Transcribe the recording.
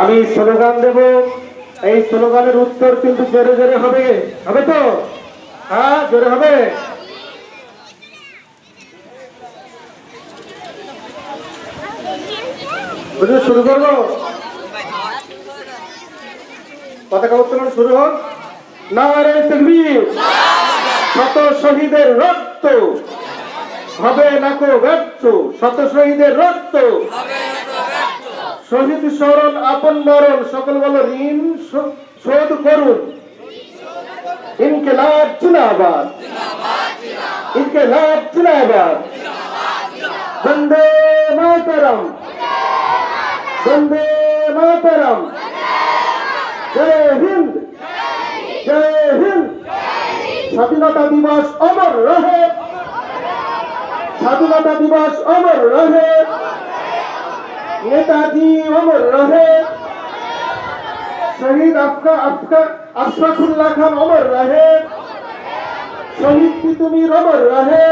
আমি স্লোগান দেব, এই স্লোগানের উত্তর কিন্তু জোরে জোরে হবে, হবে তো? হ্যাঁ, জোরে হবে। শুরু করবো, পতাকা উত্তোলন শুরু হোক। নারে তাকবীর, শত শহীদের রক্ত হবে না কো ব্যর্থ, শত শহীদের রক্ত, শহীদ স্মরণ আপন মরণ, সকল বলো ঋণ শোধ করুন। ইনকিলাব জিন্দাবাদ, ইনকিলাব জিন্দাবাদ, বন্দে মাতরম, বন্দে মাতরম, জয় হিন্দ, জয় হিন্দ। স্বাধীনতা দিবস অমর রহে, স্বাধীনতা দিবস অমর রহে, নেতাজি অমর রহে, শহীদ আশফাকুল্লাহ খান অমর রহে, শহীদ তিতুমির অমর রহে।